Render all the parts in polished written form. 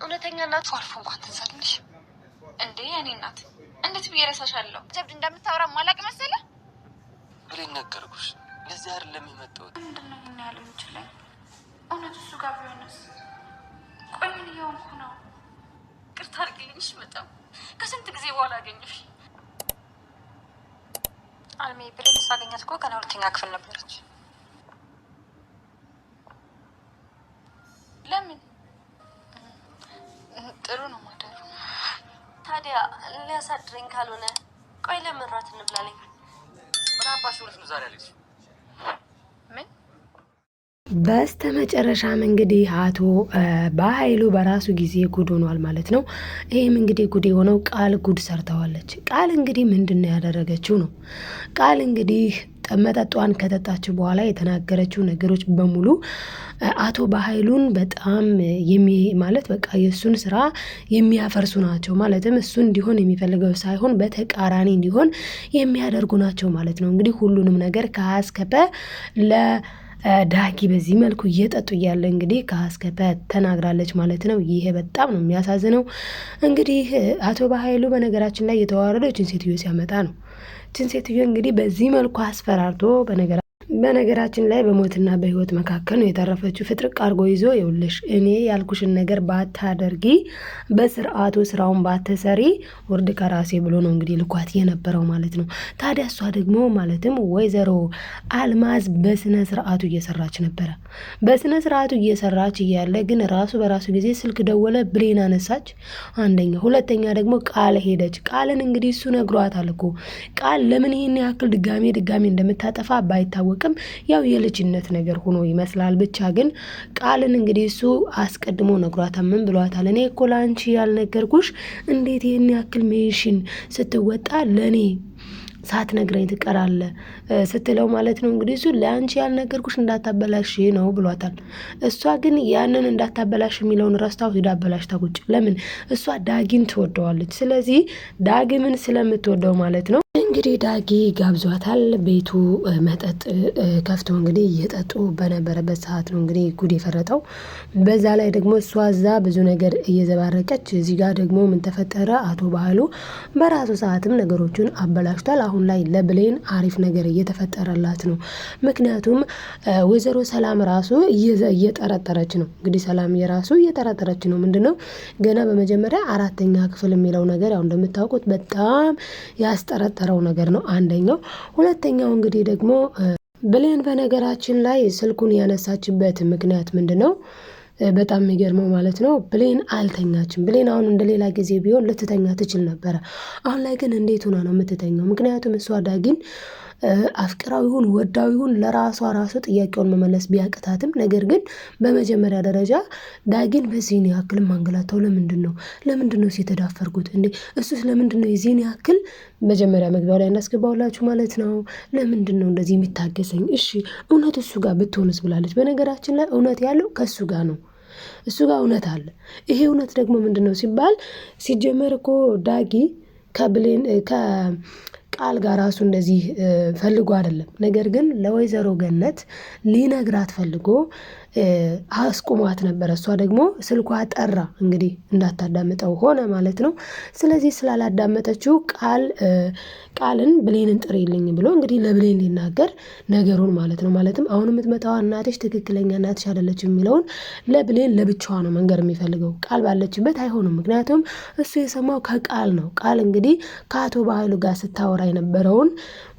እውነተኛ እናት አልፎ እንኳን ትንሳለሽ እንዴ? የኔ እናት እንዴት ብዬ እረሳሻለሁ? ጀብድ እንደምታወራ ማላቅ መሰለ ብሌን ነገርኩሽ። ለዚህ አይደለም የመጣሁት። ምንድነው ይሄን ያለው ይችላል? እውነት እሱ ጋር ቢሆንስ? ቆይ ምን እየሆንኩ ነው? ቅርታ አድርጊልኝ። በጣም ከስንት ጊዜ በኋላ አገኘሽ። አልሜ ብሌን ሳገኛት እኮ ገና ሁለተኛ ክፍል ነበረች። ለምን? ጥሩ ነው ማደሩ። ታዲያ ሊያሳድረኝ ካልሆነ ቆይ ለምን ራት እንብላለኝ? ምን አባሽ ሆነሽ ነው ዛሬ አለች? ምን በስተመጨረሻም እንግዲህ አቶ በኃይሉ በራሱ ጊዜ ጉድ ሆኗል ማለት ነው። ይህም እንግዲህ ጉድ የሆነው ቃል ጉድ ሰርተዋለች። ቃል እንግዲህ ምንድን ነው ያደረገችው ነው? ቃል እንግዲህ መጠጧን ከጠጣችው በኋላ የተናገረችው ነገሮች በሙሉ አቶ በኃይሉን በጣም ማለት በቃ የእሱን ስራ የሚያፈርሱ ናቸው። ማለትም እሱ እንዲሆን የሚፈልገው ሳይሆን በተቃራኒ እንዲሆን የሚያደርጉ ናቸው ማለት ነው። እንግዲህ ሁሉንም ነገር ከአስከፈ ዳጊ በዚህ መልኩ እየጠጡ እያለ እንግዲህ ከአስከፈ ተናግራለች ማለት ነው። ይሄ በጣም ነው የሚያሳዝነው። እንግዲህ አቶ በኃይሉ በነገራችን ላይ የተዋረደው ችን ሴትዮ ሲያመጣ ነው። ችን ሴትዮ እንግዲህ በዚህ መልኩ አስፈራርቶ በነገራችን ላይ በሞትና በህይወት መካከል ነው የተረፈችው። ፍጥርቅ አድርጎ ይዞ ይውልሽ እኔ ያልኩሽን ነገር ባታደርጊ፣ በስርዓቱ ስራውን ባትሰሪ ውርድ ከራሴ ብሎ ነው እንግዲህ ልኳት የነበረው ማለት ነው። ታዲያ እሷ ደግሞ ማለትም ወይዘሮ አልማዝ በስነ ስርዓቱ እየሰራች ነበረ። በስነ ስርዓቱ እየሰራች እያለ ግን ራሱ በራሱ ጊዜ ስልክ ደወለ፣ ብሌን አነሳች። አንደኛ፣ ሁለተኛ ደግሞ ቃል ሄደች። ቃልን እንግዲህ እሱ ነግሯታል እኮ ቃል ለምን ይሄን ያክል ድጋሜ እንደምታጠፋ ባይታወቅም ያው የልጅነት ነገር ሆኖ ይመስላል። ብቻ ግን ቃልን እንግዲህ እሱ አስቀድሞ ነግሯታል። ምን ብሏታል? እኔ እኮ ላንቺ ያልነገርኩሽ እንዴት ይሄን ያክል ሜሽን ስትወጣ ለኔ ሳትነግረኝ ትቀራለህ ስትለው ማለት ነው። እንግዲህ እሱ ለአንቺ ያልነገርኩሽ እንዳታበላሽ ነው ብሏታል። እሷ ግን ያንን እንዳታበላሽ የሚለውን ረስታው ሄዳ አበላሽታ ቁጭ። ለምን? እሷ ዳጊን ትወደዋለች። ስለዚህ ዳግምን ስለምትወደው ማለት ነው እንግዲህ ዳጊ ጋብዟታል። ቤቱ መጠጥ ከፍቶ እንግዲህ እየጠጡ በነበረበት ሰዓት ነው እንግዲህ ጉድ የፈረጠው። በዛ ላይ ደግሞ እሷ እዛ ብዙ ነገር እየዘባረቀች፣ እዚህ ጋር ደግሞ ምን ተፈጠረ? አቶ በኃይሉ በራሱ ሰዓትም ነገሮችን አበላሽቷል። አሁን ላይ ለብሌን አሪፍ ነገር እየተፈጠረላት ነው። ምክንያቱም ወይዘሮ ሰላም ራሱ እየጠረጠረች ነው። እንግዲህ ሰላም የራሱ እየጠረጠረች ነው። ምንድነው ገና በመጀመሪያ 4ኛ ክፍል የሚለው ነገር ያው እንደምታውቁት በጣም ያስጠረጠረው ነገር ነው አንደኛው። ሁለተኛው እንግዲህ ደግሞ ብሌን በነገራችን ላይ ስልኩን ያነሳችበት ምክንያት ምንድነው? በጣም የሚገርመው ማለት ነው ብሌን አልተኛችም። ብሌን አሁን እንደሌላ ጊዜ ቢሆን ልትተኛ ትችል ነበረ። አሁን ላይ ግን እንዴት ሆና ነው የምትተኛው? ምክንያቱም እሷ ዳጊን አፍቅራው ይሁን ወዳው ይሁን ለራሷ ራሱ ጥያቄውን መመለስ ቢያቅታትም፣ ነገር ግን በመጀመሪያ ደረጃ ዳጊን በዚህን ያክል ማንገላታው ለምንድን ነው ሲተዳፈርኩት እንዴ? እሱስ ለምንድን ነው የዚህን ያክል መጀመሪያ መግቢያው ላይ እናስገባውላችሁ ማለት ነው። ለምንድን ነው እንደዚህ የሚታገሰኝ? እሺ እውነት እሱ ጋር ብትሆንስ ብላለች። በነገራችን ላይ እውነት ያለው ከእሱ ጋር ነው። እሱ ጋር እውነት አለ። ይሄ እውነት ደግሞ ምንድነው ሲባል ሲጀመር እኮ ዳጊ ከብሌን ቃል ጋር ራሱ እንደዚህ ፈልጎ አይደለም። ነገር ግን ለወይዘሮ ገነት ሊነግራት ፈልጎ አስቁሟት ነበር። እሷ ደግሞ ስልኳ ጠራ፣ እንግዲህ እንዳታዳምጠው ሆነ ማለት ነው። ስለዚህ ስላላዳመጠችው ቃልን ብሌንን ጥሪልኝ ብሎ እንግዲህ ለብሌን ሊናገር ነገሩን ማለት ነው። ማለትም አሁን የምትመጣዋ እናትሽ ትክክለኛ እናትሽ አይደለችም የሚለውን ለብሌን ለብቻዋ ነው መንገር የሚፈልገው። ቃል ባለችበት አይሆንም። ምክንያቱም እሱ የሰማው ከቃል ነው። ቃል እንግዲህ ከአቶ በኃይሉ ጋር ስታወራ የነበረውን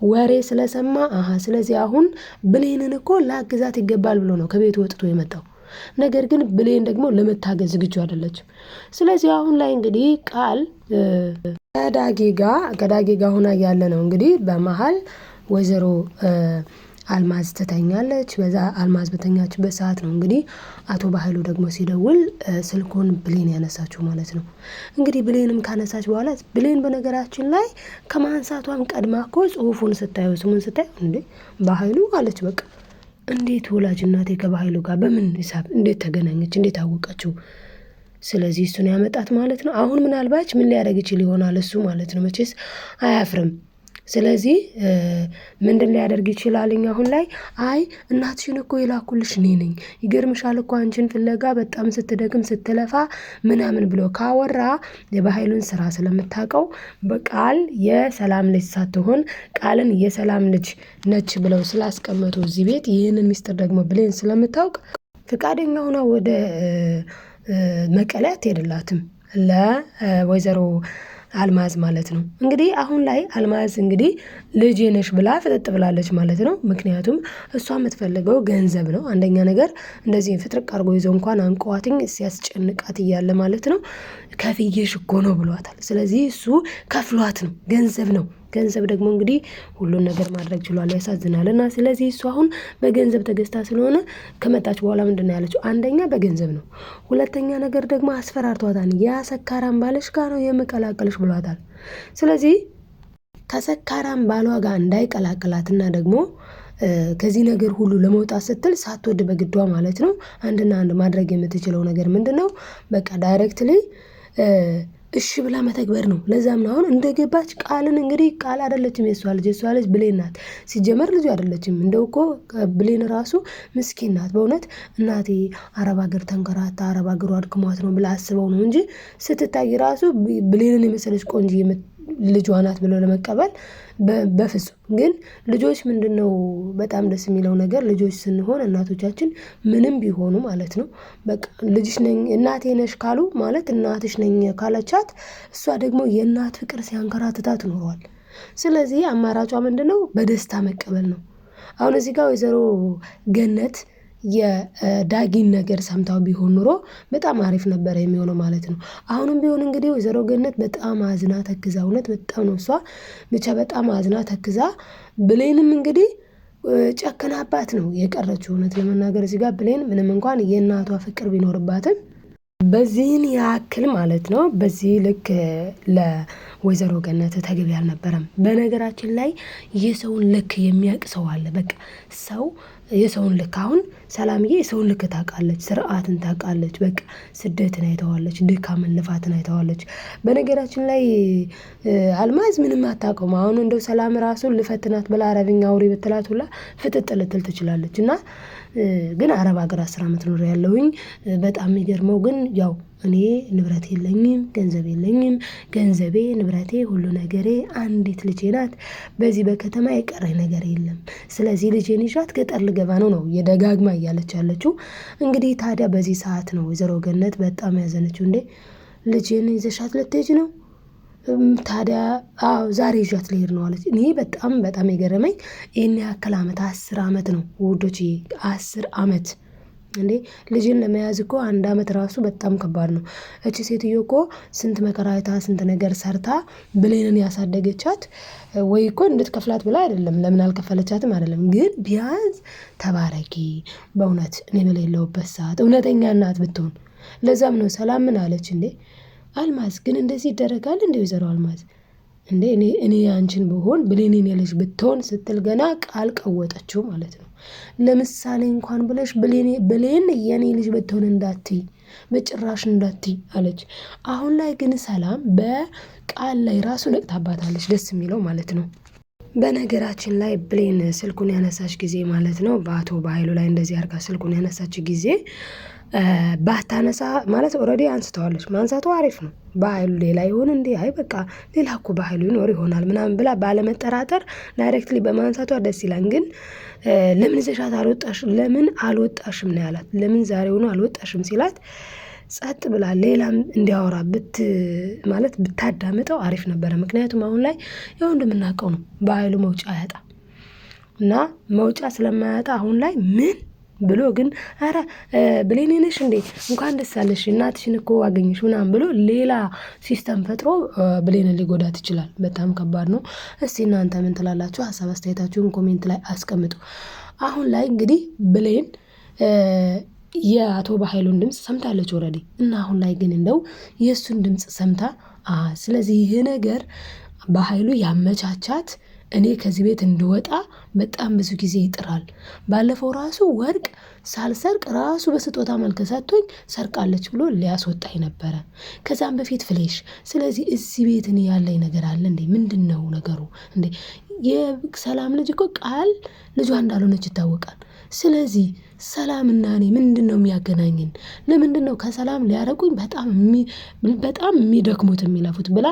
ወሬ ስለሰማ ስለዚህ አሁን ብሌንን እኮ ላግዛት ይገባል ብሎ ነው ከቤቱ ወጥቶ የመጣው። ነገር ግን ብሌን ደግሞ ለመታገዝ ዝግጁ አይደለችም። ስለዚህ አሁን ላይ እንግዲህ ቃል ከዳጊ ጋር ሆና ያለ ነው እንግዲህ በመሀል ወይዘሮ አልማዝ ትተኛለች። በዛ አልማዝ በተኛችበት ሰዓት ነው እንግዲህ አቶ በኃይሉ ደግሞ ሲደውል ስልኩን ብሌን ያነሳችው ማለት ነው። እንግዲህ ብሌንም ካነሳች በኋላ ብሌን በነገራችን ላይ ከማንሳቷም ቀድማ እኮ ጽሁፉን ስታየው ስሙን ስታየው እንዴ በኃይሉ አለች። በቃ እንዴት ወላጅ እናቴ ከበኃይሉ ጋር በምን ሂሳብ እንዴት ተገናኘች? እንዴት አወቀችው? ስለዚህ እሱን ያመጣት ማለት ነው። አሁን ምናልባች ምን ሊያደርግ ይችል ይሆናል እሱ ማለት ነው። መቼስ አያፍርም። ስለዚህ ምንድን ሊያደርግ ይችላልኝ አሁን ላይ አይ እናትሽን እኮ የላኩልሽ እኔ ነኝ ይገርምሻል እኮ አንቺን ፍለጋ በጣም ስትደክም ስትለፋ ምናምን ብሎ ካወራ የበኃይሉን ስራ ስለምታውቀው በቃል የሰላም ልጅ ሳትሆን ቃልን የሰላም ልጅ ነች ብለው ስላስቀመጡ እዚህ ቤት ይህንን ሚስጥር ደግሞ ብሌን ስለምታውቅ ፈቃደኛ ሆና ወደ መቀሌ አትሄድላትም ለወይዘሮ አልማዝ ማለት ነው። እንግዲህ አሁን ላይ አልማዝ እንግዲህ ልጄ ነሽ ብላ ፍጥጥ ብላለች ማለት ነው። ምክንያቱም እሷ የምትፈልገው ገንዘብ ነው። አንደኛ ነገር እንደዚህ ፍጥርቅ አድርጎ ይዞ እንኳን አንቀዋትኝ ሲያስጨንቃት እያለ ማለት ነው ከፍዬሽ እኮ ነው ብሏታል። ስለዚህ እሱ ከፍሏት ነው፣ ገንዘብ ነው። ገንዘብ ደግሞ እንግዲህ ሁሉን ነገር ማድረግ ችሏል፣ ያሳዝናል። እና ስለዚህ እሱ አሁን በገንዘብ ተገዝታ ስለሆነ ከመጣች በኋላ ምንድን ነው ያለችው? አንደኛ በገንዘብ ነው፣ ሁለተኛ ነገር ደግሞ አስፈራርቷታል። ያ ሰካራም ባለሽ ጋር ነው የምቀላቀልሽ ብሏታል። ስለዚህ ከሰካራም ባሏ ጋር እንዳይቀላቅላትና ደግሞ ከዚህ ነገር ሁሉ ለመውጣት ስትል ሳትወድ በግዷ ማለት ነው አንድና አንድ ማድረግ የምትችለው ነገር ምንድን ነው? በቃ ዳይሬክትሊ እሺ ብላ መተግበር ነው። ለዛም ነው አሁን እንደገባች ቃልን እንግዲህ ቃል አይደለችም የሷ ልጅ ብሌን ናት። ሲጀመር ልጁ አይደለችም። እንደው እኮ ብሌን ራሱ ምስኪን ናት በእውነት። እናቴ አረብ ሀገር ተንከራታ አረብ ሀገሩ አድክሟት ነው ብላ አስበው ነው እንጂ ስትታይ ራሱ ብሌንን የመሰለች ቆንጆ ልጇ ናት ብሎ ለመቀበል በፍጹም። ግን ልጆች ምንድነው በጣም ደስ የሚለው ነገር ልጆች ስንሆን እናቶቻችን ምንም ቢሆኑ ማለት ነው በቃ ልጅሽ ነኝ እናቴ ነሽ ካሉ ማለት እናትሽ ነኝ ካለቻት እሷ ደግሞ የእናት ፍቅር ሲያንከራትታት ኖሯል። ስለዚህ አማራጯ ምንድነው? በደስታ መቀበል ነው። አሁን እዚህ ጋር ወይዘሮ ገነት የዳጊን ነገር ሰምታው ቢሆን ኑሮ በጣም አሪፍ ነበር የሚሆነው ማለት ነው። አሁንም ቢሆን እንግዲህ ወይዘሮ ገነት በጣም አዝና ተክዛ እውነት በጣም ነው እሷ ብቻ በጣም አዝና ተክዛ ብሌንም እንግዲህ ጨክናባት ነው የቀረችው። እውነት ለመናገር እዚህ ጋር ብሌን ምንም እንኳን የእናቷ ፍቅር ቢኖርባትም በዚህን ያክል ማለት ነው በዚህ ልክ ለወይዘሮ ገነት ተገቢ አልነበረም። በነገራችን ላይ የሰውን ልክ የሚያውቅ ሰው አለ። በቃ ሰው የሰውን ልክ አሁን ሰላምዬ የሰውን ልክ ታውቃለች፣ ስርዓትን ታውቃለች። በቃ ስደትን አይተዋለች፣ ድካምን ልፋትን አይተዋለች። በነገራችን ላይ አልማዝ ምንም አታውቀውም። አሁን እንደው ሰላም ራሱን ልፈትናት ብላ አረብኛ አውሪ ብትላት ሁላ ፍጥጥ ልትል ትችላለች። እና ግን አረብ ሀገር 10 ዓመት ኖር ያለሁኝ በጣም የሚገርመው ግን ያው እኔ ንብረት የለኝም፣ ገንዘብ የለኝም፣ ገንዘቤ ንብረቴ ሁሉ ነገሬ አንዲት ልጄ ናት። በዚህ በከተማ የቀረኝ ነገር የለም። ስለዚህ ልጄን ይዣት ገጠር ልገባ ነው የደጋግማ እያለች ያለችው። እንግዲህ ታዲያ በዚህ ሰዓት ነው ወይዘሮ ገነት በጣም ያዘነችው። እንዴ ልጄን ይዘሻት ልትሄጂ ነው? ታዲያ አዎ ዛሬ ይዣት ልሄድ ነው አለች። እኔ በጣም የገረመኝ ይህን ያክል ዓመት 10 ዓመት ነው ውዶች፣ 10 ዓመት እንዴ ልጅን ለመያዝ እኮ 1 ዓመት ራሱ በጣም ከባድ ነው። እቺ ሴትዮ እኮ ስንት መከራ አይታ ስንት ነገር ሰርታ ብሌንን ያሳደገቻት ወይ እኮ እንድትከፍላት ብላ አይደለም። ለምን አልከፈለቻትም አይደለም፣ ግን ቢያንስ ተባረኪ በእውነት እኔ በሌለሁበት ሰዓት እውነተኛ እናት ብትሆን። ለዛም ነው ሰላም ምን አለች እንዴ አልማዝ ግን እንደዚህ ይደረጋል እንዴ ወይዘሮ አልማዝ እንዴ እኔ አንቺን ብሆን ብሌኔን የልጅ ብትሆን ስትል ገና ቃል ቀወጠችው ማለት ነው። ለምሳሌ እንኳን ብለሽ ብሌን የኔ ልጅ ብትሆን እንዳትይ በጭራሽ እንዳትይ አለች። አሁን ላይ ግን ሰላም በቃል ላይ ራሱ ነቅታባታለች። ደስ የሚለው ማለት ነው። በነገራችን ላይ ብሌን ስልኩን ያነሳች ጊዜ ማለት ነው በአቶ በኃይሉ ላይ እንደዚህ አርጋ ስልኩን ያነሳች ጊዜ ባታነሳ ማለት ኦልሬዲ አንስተዋለች። ማንሳቱ አሪፍ ነው። በኃይሉ ሌላ ይሆን እንዴ? አይ በቃ ሌላ እኮ በኃይሉ ይኖር ይሆናል ምናምን ብላ ባለመጠራጠር ዳይሬክትሊ በማንሳቷ ደስ ይላል። ግን ለምን ይዘሻት ለምን አልወጣሽም ነው ያላት። ለምን ዛሬውኑ አልወጣሽም ሲላት ጸጥ ብላ ሌላም እንዲያወራ ማለት ብታዳምጠው አሪፍ ነበረ። ምክንያቱም አሁን ላይ ያው እንደምናውቀው ነው በኃይሉ መውጫ ያጣ እና መውጫ ስለማያጣ አሁን ላይ ምን ብሎ ግን አረ ብሌኔ ነሽ እንዴ እንኳን ደስ አለሽ እናትሽን እኮ አገኘሽ ምናምን ብሎ ሌላ ሲስተም ፈጥሮ ብሌንን ሊጎዳት ይችላል። በጣም ከባድ ነው። እስቲ እናንተ ምን ትላላችሁ? ሀሳብ አስተያየታችሁን ኮሜንት ላይ አስቀምጡ። አሁን ላይ እንግዲህ ብሌን የአቶ በኃይሉን ድምጽ ሰምታለች ኦልሬዲ እና አሁን ላይ ግን እንደው የእሱን ድምጽ ሰምታ ስለዚህ ይሄ ነገር በኃይሉ ያመቻቻት እኔ ከዚህ ቤት እንድወጣ በጣም ብዙ ጊዜ ይጥራል። ባለፈው ራሱ ወርቅ ሳልሰርቅ ራሱ በስጦታ መልክ ሰጥቶኝ ሰርቃለች ብሎ ሊያስወጣኝ ነበረ ከዛም በፊት ፍሌሽ። ስለዚህ እዚህ ቤት እኔ ያለኝ ነገር አለ እንዴ? ምንድነው ነገሩ እንዴ? የሰላም ልጅ እኮ ቃል ልጇ እንዳልሆነች ይታወቃል። ስለዚህ ሰላምና እኔ ምንድነው የሚያገናኝን? ለምንድነው ከሰላም ሊያረቁኝ በጣም የሚደክሙት የሚለፉት ብላ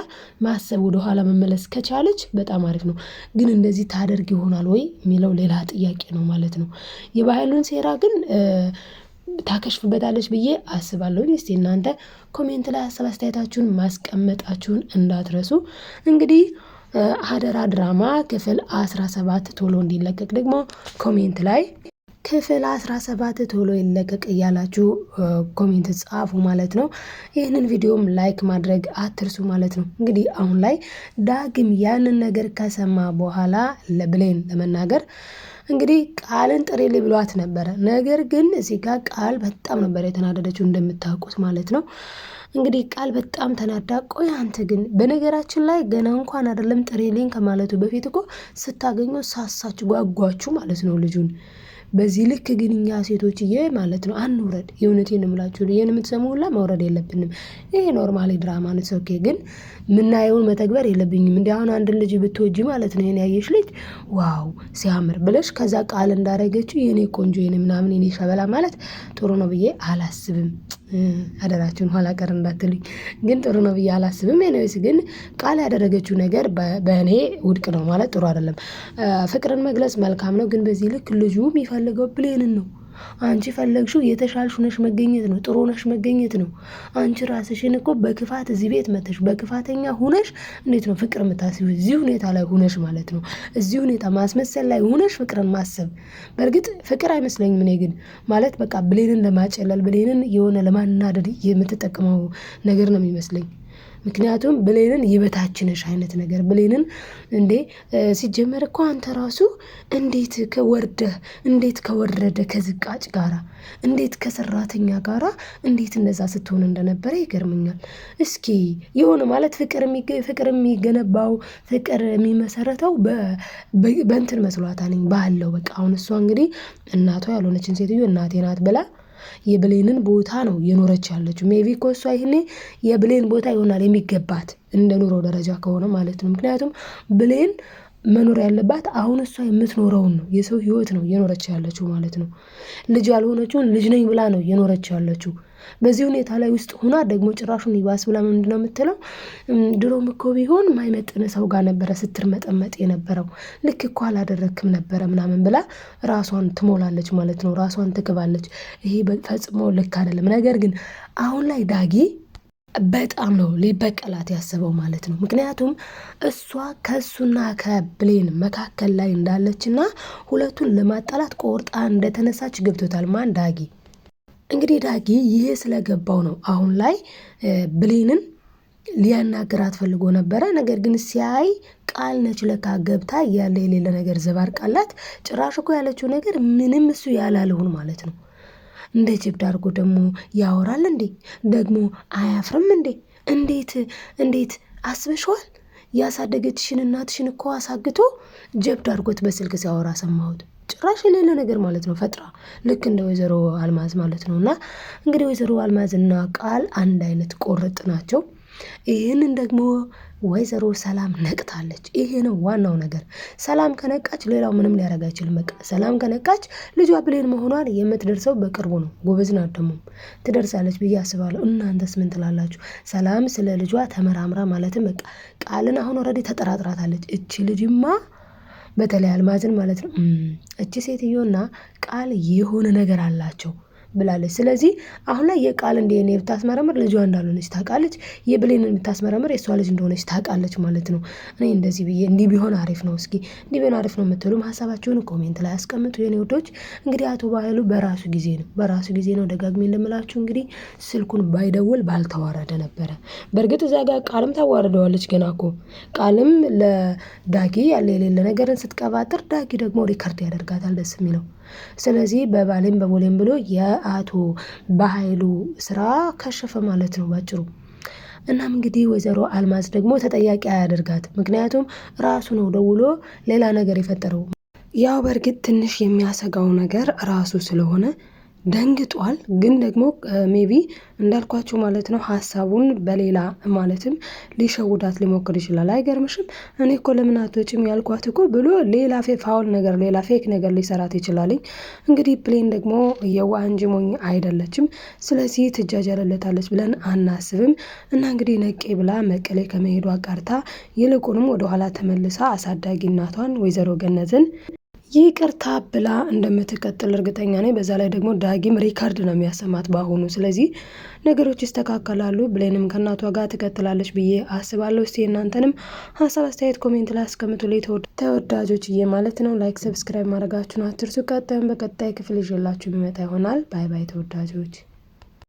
ማሰብ ወደኋላ መመለስ ከቻለች በጣም አሪፍ ነው። ግን እንደዚህ ታደርግ ይሆናል ወይ የሚለው ሌላ ጥያቄ ነው ማለት ነው። የባህሉን ሴራ ግን ታከሽፍበታለች ብዬ አስባለሁ። እስቲ እናንተ ኮሜንት ላይ ሀሳብ አስተያየታችሁን ማስቀመጣችሁን እንዳትረሱ። እንግዲህ ሀደራ ድራማ ክፍል 17 ቶሎ እንዲለቀቅ ደግሞ ኮሜንት ላይ ክፍል 17 ቶሎ ይለቀቅ እያላችሁ ኮሜንት ጻፉ ማለት ነው። ይህንን ቪዲዮም ላይክ ማድረግ አትርሱ ማለት ነው። እንግዲህ አሁን ላይ ዳግም ያንን ነገር ከሰማ በኋላ ለብሌን ለመናገር እንግዲህ ቃልን ጥሪ ብሏት ነበረ። ነገር ግን እዚህ ጋር ቃል በጣም ነበር የተናደደችው እንደምታውቁት ማለት ነው። እንግዲህ ቃል በጣም ተናዳ፣ ቆይ አንተ ግን በነገራችን ላይ ገና እንኳን አይደለም ጥሪልኝ ከማለቱ በፊት እኮ ስታገኘው ሳሳች ጓጓችሁ ማለት ነው ልጁን። በዚህ ልክ ግን እኛ ሴቶችዬ ማለት ነው አንውረድ። የእውነቴን እምላችሁ ይሄን የምትሰሙ ሁላ መውረድ የለብንም። ይሄ ኖርማሊ ድራማ ነው። ኦኬ ግን ምናየውን መተግበር የለብኝም። እንዲህ አሁን አንድ ልጅ ብትወጂ ማለት ነው የኔ ያየሽ ልጅ ዋው ሲያምር ብለሽ ከዛ ቃል እንዳረገችው የኔ ቆንጆ የኔ ምናምን የኔ ሸበላ ማለት ጥሩ ነው ብዬ አላስብም። አደራችሁን ኋላ ቀር እንዳትሉኝ። ግን ጥሩ ነው ብዬ አላስብም። ኤኒዌይስ ግን ቃል ያደረገችው ነገር በእኔ ውድቅ ነው ማለት ጥሩ አይደለም። ፍቅርን መግለጽ መልካም ነው፣ ግን በዚህ ልክ ልጁ የሚፈልገው ብሌንን ነው። አንቺ ፈለግሽው የተሻልሽ ሆነሽ መገኘት ነው፣ ጥሩ ሆነሽ መገኘት ነው። አንቺ ራስሽን እኮ በክፋት እዚህ ቤት መተሽ በክፋተኛ ሆነሽ እንዴት ነው ፍቅር የምታስቢው? እዚህ ሁኔታ ላይ ሆነሽ ማለት ነው። እዚህ ሁኔታ ማስመሰል ላይ ሆነሽ ፍቅርን ማሰብ በእርግጥ ፍቅር አይመስለኝም። እኔ ግን ማለት በቃ ብሌንን ለማጨለል ብሌንን የሆነ ለማናደድ የምትጠቀመው ነገር ነው የሚመስለኝ። ምክንያቱም ብሌንን የበታችነሽ አይነት ነገር ብሌንን እንዴ ሲጀመር እኮ አንተ ራሱ እንዴት ከወረደ ከዝቃጭ ጋራ እንዴት ከሰራተኛ ጋራ እንዴት እንደዛ ስትሆን እንደነበረ ይገርመኛል። እስኪ የሆነ ማለት ፍቅር የሚገነባው ፍቅር የሚመሰረተው በእንትን መስሏታል ባለው በቃ አሁን እሷ እንግዲህ እናቷ ያልሆነችን ሴትዮ እናቴ ናት ብላ የብሌንን ቦታ ነው የኖረች ያለችው። ሜቢ እኮ እሷ ይሄኔ የብሌን ቦታ ይሆናል የሚገባት እንደ ኑሮ ደረጃ ከሆነ ማለት ነው። ምክንያቱም ብሌን መኖር ያለባት አሁን እሷ የምትኖረውን ነው፣ የሰው ህይወት ነው የኖረች ያለችው ማለት ነው። ልጅ ያልሆነችውን ልጅ ነኝ ብላ ነው የኖረች ያለችው። በዚህ ሁኔታ ላይ ውስጥ ሆና ደግሞ ጭራሹን ይባስ ብላ ምንድነው የምትለው? ድሮም እኮ ቢሆን ማይመጥን ሰው ጋር ነበረ ስትርመጠመጥ የነበረው፣ ልክ እኮ አላደረክም ነበረ ምናምን ብላ ራሷን ትሞላለች ማለት ነው። ራሷን ትክባለች። ይሄ ፈጽሞ ልክ አይደለም። ነገር ግን አሁን ላይ ዳጊ በጣም ነው ሊበቀላት ያሰበው ማለት ነው። ምክንያቱም እሷ ከሱና ከብሌን መካከል ላይ እንዳለችና ሁለቱን ለማጣላት ቆርጣ እንደተነሳች ገብቶታል። ማን? ዳጊ። እንግዲህ ዳጊ ይሄ ስለገባው ነው አሁን ላይ ብሌንን ሊያናግራት ፈልጎ ነበረ። ነገር ግን ሲያይ ቃል ነች ለካ ገብታ ያለ የሌለ ነገር ዘባርቃላት። ጭራሽ እኮ ያለችው ነገር ምንም እሱ ያላለውን ማለት ነው። እንደ ጅብድ አድርጎ ደግሞ ያወራል እንዴ? ደግሞ አያፍርም እንዴ? እንዴት አስበሽዋል? ያሳደገችሽን እናትሽን እኮ አሳግቶ ጀብድ አድርጎት በስልክ ሲያወራ ሰማሁት። ጭራሽ የሌለ ነገር ማለት ነው ፈጥራ፣ ልክ እንደ ወይዘሮ አልማዝ ማለት ነው። እና እንግዲህ ወይዘሮ አልማዝና ቃል አንድ አይነት ቆርጥ ናቸው። ይህንን ደግሞ ወይዘሮ ሰላም ነቅታለች። ይሄ ነው ዋናው ነገር። ሰላም ከነቃች ሌላው ምንም ሊያደርግ አይችልም። በቃ ሰላም ከነቃች ልጇ ብሌን መሆኗን የምትደርሰው በቅርቡ ነው። ጎበዝ ናት ደግሞ ትደርሳለች ብዬ አስባለሁ። እናንተስ ምን ትላላችሁ? ሰላም ስለ ልጇ ተመራምራ ማለትም በቃ ቃልን አሁን ኦልሬዲ ተጠራጥራታለች። እቺ ልጅማ በተለይ አልማዝን ማለት ነው እቺ ሴትዮና ቃል የሆነ ነገር አላቸው ብላለች። ስለዚህ አሁን ላይ የቃል ዲኤንኤ ብታስመረምር ልጇ እንዳልሆነች ታውቃለች። የብሌንን ብታስመረምር የሷ ልጅ እንደሆነች ታውቃለች ማለት ነው። እኔ እንደዚህ ብዬ እንዲህ ቢሆን አሪፍ ነው። እስኪ እንዲህ ቢሆን አሪፍ ነው የምትሉም ሀሳባችሁን ኮሜንት ላይ አስቀምጡ የኔ ወዶች። እንግዲህ አቶ ባህሉ በራሱ ጊዜ ነው ደጋግሜ እንደምላችሁ እንግዲህ ስልኩን ባይደውል ባልተዋረደ ነበረ። በእርግጥ እዛ ጋር ቃልም ታዋርደዋለች። ገና እኮ ቃልም ለዳጊ ያለ የሌለ ነገርን ስትቀባጥር ዳጊ ደግሞ ሪከርድ ያደርጋታል። ደስ የሚለው ስለዚህ በባሌም በቦሌም ብሎ የአቶ በኃይሉ ስራ ከሸፈ ማለት ነው ባጭሩ። እናም እንግዲህ ወይዘሮ አልማዝ ደግሞ ተጠያቂ አያደርጋት። ምክንያቱም ራሱ ነው ደውሎ ሌላ ነገር የፈጠረው። ያው በእርግጥ ትንሽ የሚያሰጋው ነገር ራሱ ስለሆነ ደንግጧል። ግን ደግሞ ሜቢ እንዳልኳችሁ ማለት ነው ሀሳቡን በሌላ ማለትም ሊሸውዳት ሊሞክር ይችላል። አይገርምሽም? እኔ እኮ ለምን አትወጪም ያልኳት እኮ ብሎ ሌላ ፋውል ነገር ሌላ ፌክ ነገር ሊሰራት ይችላልኝ። እንግዲህ ብሌን ደግሞ የዋህ እንጂ ሞኝ አይደለችም። ስለዚህ ትጃጃለለታለች ብለን አናስብም። እና እንግዲህ ነቄ ብላ መቀሌ ከመሄዷ ቀርታ ይልቁንም ወደኋላ ተመልሳ አሳዳጊ እናቷን ወይዘሮ ገነትን ይቅርታ ብላ እንደምትቀጥል እርግጠኛ ነኝ። በዛ ላይ ደግሞ ዳጊም ሪካርድ ነው የሚያሰማት በአሁኑ። ስለዚህ ነገሮች ይስተካከላሉ። ብሌንም ከእናቷ ጋር ትቀጥላለች ብዬ አስባለሁ። እስቲ እናንተንም ሀሳብ አስተያየት ኮሜንት ላይ አስቀምጡልኝ ተወዳጆችዬ ማለት ነው። ላይክ ሰብስክራይብ ማድረጋችሁን አትርሱ። ቀጣዩን በቀጣይ ክፍል ይዤላችሁ የሚመጣ ይሆናል። ባይ ባይ ተወዳጆች።